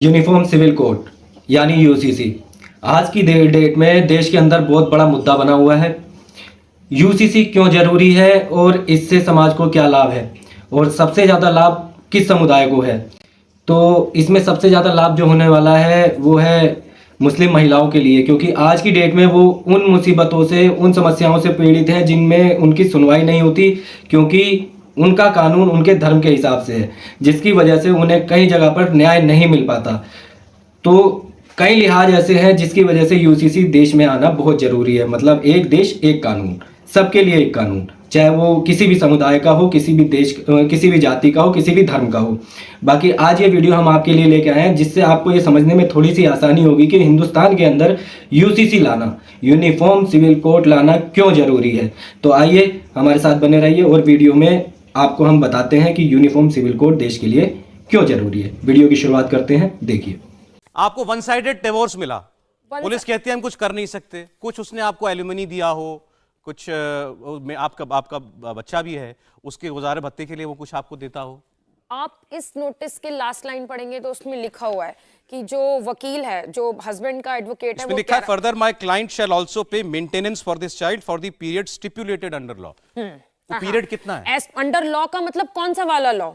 Uniform civil code यानी UCC आज की डेट में देश के अंदर बहुत बड़ा मुद्दा बना हुआ है। यूसीसी क्यों जरूरी है और इससे समाज को क्या लाभ है और सबसे ज़्यादा लाभ किस समुदाय को है। तो इसमें सबसे ज़्यादा लाभ जो होने वाला है वो है मुस्लिम महिलाओं के लिए, क्योंकि आज की डेट में वो उन मुसीबतों से उन समस्याओं से पीड़ित हैं जिनमें उनकी सुनवाई नहीं होती, क्योंकि उनका कानून उनके धर्म के हिसाब से है, जिसकी वजह से उन्हें कई जगह पर न्याय नहीं मिल पाता। तो कई लिहाज ऐसे हैं जिसकी वजह से यूसीसी देश में आना बहुत ज़रूरी है। मतलब एक देश एक कानून, सबके लिए एक कानून, चाहे वो किसी भी समुदाय का हो, किसी भी देश, किसी भी जाति का हो, किसी भी धर्म का हो। बाकी आज ये वीडियो हम आपके लिए लेके आए हैं जिससे आपको ये समझने में थोड़ी सी आसानी होगी कि हिंदुस्तान के अंदर यूसीसी लाना, यूनिफॉर्म सिविल कोड लाना क्यों ज़रूरी है। तो आइए हमारे साथ बने रहिए और वीडियो में आपको हम बताते हैं कि यूनिफॉर्म सिविल कोड देश के लिए क्यों जरूरी है। वीडियो की शुरुआत करते हैं, देखिए। आपको वन साइडेड डिवोर्स मिला, पुलिस कहती है हम कुछ कर नहीं सकते, कुछ उसने आपको एल्यूमिनी दिया हो, कुछ आपका बच्चा भी है, उसके गुजारे भत्ते के लिए वो कुछ आपको देता हो। आप इस नोटिस के लास्ट लाइन पढ़ेंगे तो उसमें लिखा हुआ है कि जो वकील है, जो हस्बैंड का एडवोकेट है, वो लिखा है further my client shall also pay maintenance for this child for the period stipulated under law. तो पीरियड कितना है? अंडर लॉ का मतलब कौन सा वाला लॉ?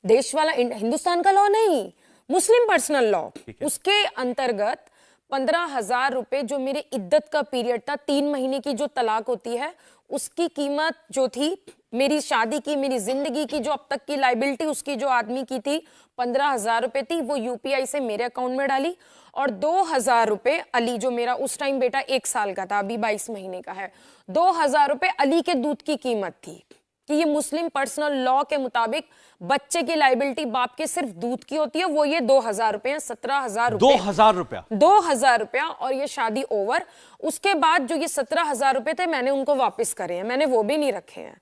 देश वाला, हिंदुस्तान का लॉ नहीं, मुस्लिम पर्सनल लॉ। उसके अंतर्गत 15,000 रुपए जो मेरे इद्दत का पीरियड था, 3 महीने की जो तलाक होती है, उसकी कीमत जो थी, मेरी शादी की, मेरी जिंदगी की जो अब तक की लाइबिलिटी उसकी जो आदमी की थी 15,000 रुपए थी, वो यूपीआई से मेरे अकाउंट में डाली। और 2,000 रुपए अली, जो मेरा उस टाइम बेटा 1 साल का था, अभी 22 महीने का है, 2,000 रुपए अली के दूध की कीमत थी। कि ये मुस्लिम पर्सनल लॉ के मुताबिक बच्चे की लाइबिलिटी बाप के सिर्फ दूध की होती है, वो ये 2,000 रुपए, 17,000 रुपए, 2,000 रुपया, 2,000 रुपया। और ये शादी ओवर। उसके बाद जो ये 17,000 रुपए थे, मैंने उनको वापस करे हैं, मैंने वो भी नहीं रखे हैं।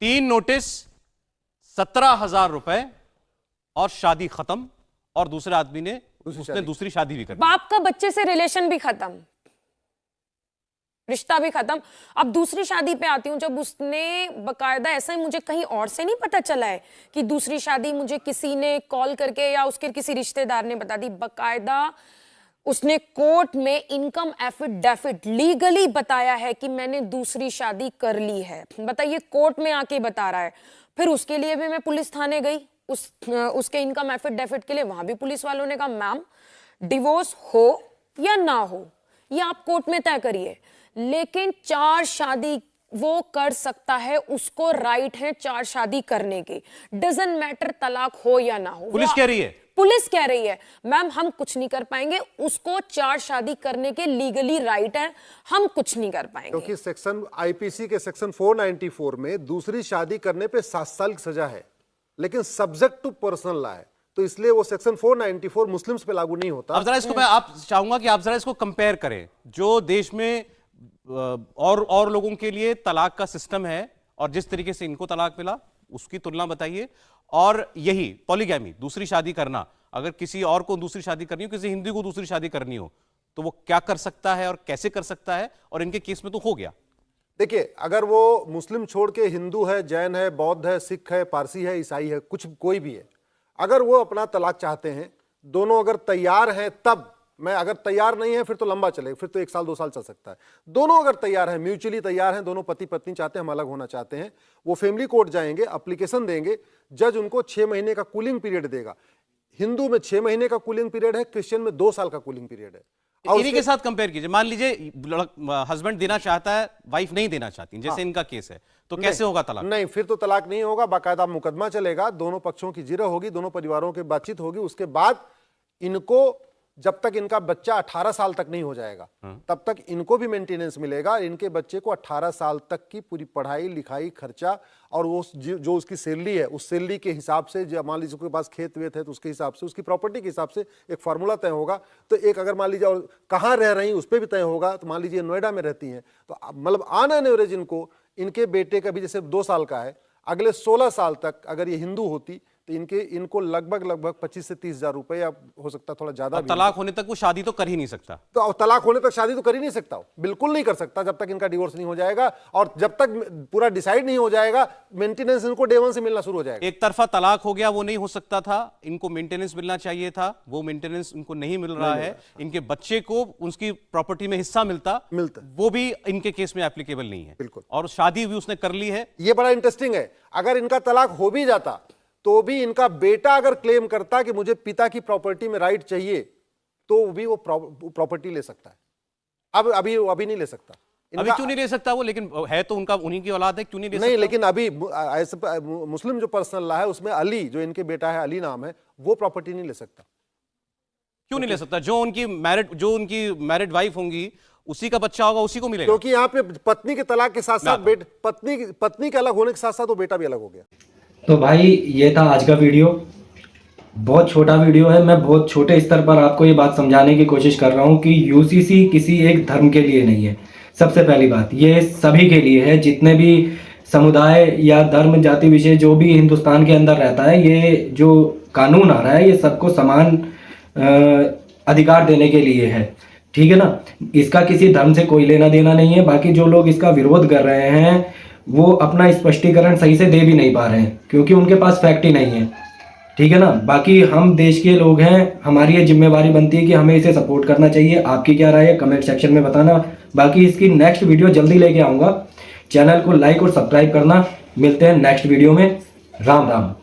3 नोटिस, 17,000 रुपए और शादी खत्म। और दूसरे आदमी ने उसने दूसरी शादी भी कर दी। बाप का बच्चे से रिलेशन भी खत्म, रिश्ता भी खत्म। अब दूसरी शादी पे आती हूँ, जब उसने बकायदा, ऐसा ही मुझे कहीं और से नहीं पता चला है कि दूसरी शादी मुझे किसी ने कॉल करके या उसके किसी रिश्तेदार ने बता दी, बकायदा उसने कोर्ट में इनकम एफिडेविट लीगली बताया है कि मैंने दूसरी शादी कर ली है। बताइए, कोर्ट में आके बता रहा है। फिर उसके लिए भी मैं पुलिस थाने गई, उसके इनकम एफिडेविट के लिए। वहां भी पुलिस वालों ने कहा, मैम डिवोर्स हो या ना हो ये आप कोर्ट में तय करिए, लेकिन 4 शादी वो कर सकता है, उसको राइट है 4 शादी करने के, डजंट मैटर तलाक हो या ना हो। पुलिस कह रही है, पुलिस कह रही है मैम हम कुछ नहीं कर पाएंगे, उसको 4 शादी करने के लीगली राइट है, हम कुछ नहीं कर पाएंगे। क्योंकि सेक्शन आईपीसी के सेक्शन 494 में दूसरी शादी करने पे 7 साल की सजा है, लेकिन सब्जेक्ट टू पर्सनल लॉ है, तो इसलिए वो सेक्शन 494 मुस्लिम्स पे लागू नहीं होता। अब जरा इसको मैं आप चाहूंगा कि आप जरा इसको कंपेयर करें, जो देश में और लोगों के लिए तलाक का सिस्टम है और जिस तरीके से इनको तलाक मिला, उसकी तुलना बताइए। और यही पॉलीगैमी, दूसरी शादी करना, अगर किसी और को दूसरी शादी करनी हो, किसी हिंदू को दूसरी शादी करनी हो, तो वो क्या कर सकता है और कैसे कर सकता है, और इनके केस में तो हो गया। देखिए, अगर वो मुस्लिम छोड़ के हिंदू है, जैन है, बौद्ध है, सिख है, पारसी है, ईसाई है, कुछ कोई भी है, अगर वो अपना तलाक चाहते हैं, दोनों अगर तैयार हैं तब, मैं अगर तैयार नहीं है फिर तो लंबा चलेगा, फिर तो 1 साल 2 साल चल सकता है। दोनों अगर तैयार हैं, म्यूचुअली तैयार हैं, दोनों पति पत्नी चाहते हैं हम अलग होना चाहते हैं, वो फैमिली कोर्ट जाएंगे, एप्लीकेशन देंगे, जज उनको 6 महीने का कूलिंग पीरियड देगा। हिंदू में 6 महीने का कूलिंग पीरियड है, क्रिश्चियन में 2 साल का कूलिंग पीरियड है। इन्हीं के साथ कंपेयर कीजिए, मान लीजिए हस्बैंड देना चाहता है, वाइफ नहीं देना चाहती, जैसे इनका केस है, तो कैसे होगा तलाक? नहीं, फिर तो तलाक नहीं होगा, बाकायदा मुकदमा चलेगा, दोनों पक्षों की जिरह होगी, दोनों परिवारों की बातचीत होगी। उसके बाद इनको, जब तक इनका बच्चा 18 साल तक नहीं हो जाएगा, तब तक इनको भी मेंटेनेंस मिलेगा। इनके बच्चे को 18 साल तक की पूरी पढ़ाई लिखाई खर्चा, और वो जो उसकी सैलरी है, उस सैलरी के हिसाब से, जब मान लीजिए उसके पास खेत वेत है तो उसके हिसाब से, उसकी प्रॉपर्टी के हिसाब से एक फार्मूला तय होगा। तो एक अगर मान लीजिए, और कहाँ रह रही उस पर भी तय होगा। तो मान लीजिए नोएडा में रहती हैं, तो मतलब ऑन एन एवरेज इनको, इनके बेटे का भी जैसे 2 साल का है, अगले 16 साल तक अगर ये हिंदू होती तो तो इनको लगभग 25 से 30 हजार रुपए, या हो सकता है थोड़ा ज्यादा और भी। तलाक होने तक वो शादी तो कर ही नहीं सकता। तो तलाक होने तक शादी तो कर ही नहीं सकता, बिल्कुल नहीं कर सकता जब तक इनका डिवोर्स नहीं हो जाएगा, और जब तक पूरा डिसाइड नहीं हो जाएगा मेंटेनेंस इनको डे 1 से मिलना शुरू हो जाएगा। एक तरफा तलाक हो गया, वो नहीं हो सकता था, इनको मेंटेनेंस मिलना चाहिए था, वो मेंटेनेंस इनको नहीं मिल रहा है। इनके बच्चे को उसकी प्रॉपर्टी में हिस्सा मिलता, वो भी इनके केस में एप्लीकेबल नहीं है। बिल्कुल। और शादी भी उसने कर ली है। ये बड़ा इंटरेस्टिंग है, अगर इनका तलाक हो भी जाता तो भी इनका बेटा अगर क्लेम करता कि मुझे पिता की प्रॉपर्टी में राइट चाहिए, तो भी वो प्रॉपर्टी ले सकता है। अभी नहीं ले सकता। अभी क्यों नहीं ले सकता वो? लेकिन है तो उनका, उन्हीं की औलाद है, क्यों नहीं ले सकता? नहीं, लेकिन अभी ऐसे मुस्लिम जो पर्सनल लॉ है उसमें अली, जो इनके बेटा है, अली नाम है, वो प्रॉपर्टी नहीं ले सकता। क्यों नहीं ले सकता? जो उनकी मैरिड वाइफ होंगी, उसी का बच्चा होगा, उसी को मिलेगा। क्योंकि यहाँ पे पत्नी के तलाक के साथ साथ पत्नी के अलग होने के साथ साथ वो बेटा भी अलग हो गया। तो भाई ये था आज का वीडियो, बहुत छोटा वीडियो है। मैं बहुत छोटे स्तर पर आपको ये बात समझाने की कोशिश कर रहा हूँ कि यूसीसी किसी एक धर्म के लिए नहीं है। सबसे पहली बात, ये सभी के लिए है, जितने भी समुदाय या धर्म जाति विषय जो भी हिंदुस्तान के अंदर रहता है। ये जो कानून आ रहा है ये सबको समान अधिकार देने के लिए है, ठीक है ना। इसका किसी धर्म से कोई लेना देना नहीं है। बाकी जो लोग इसका विरोध कर रहे हैं वो अपना स्पष्टीकरण सही से दे भी नहीं पा रहे हैं, क्योंकि उनके पास फैक्ट ही नहीं है, ठीक है ना। बाकी हम देश के लोग हैं, हमारी ये जिम्मेवारी बनती है कि हमें इसे सपोर्ट करना चाहिए। आपकी क्या राय है कमेंट सेक्शन में बताना। बाकी इसकी नेक्स्ट वीडियो जल्दी लेके आऊँगा। चैनल को लाइक और सब्सक्राइब करना। मिलते हैं नेक्स्ट वीडियो में। राम राम।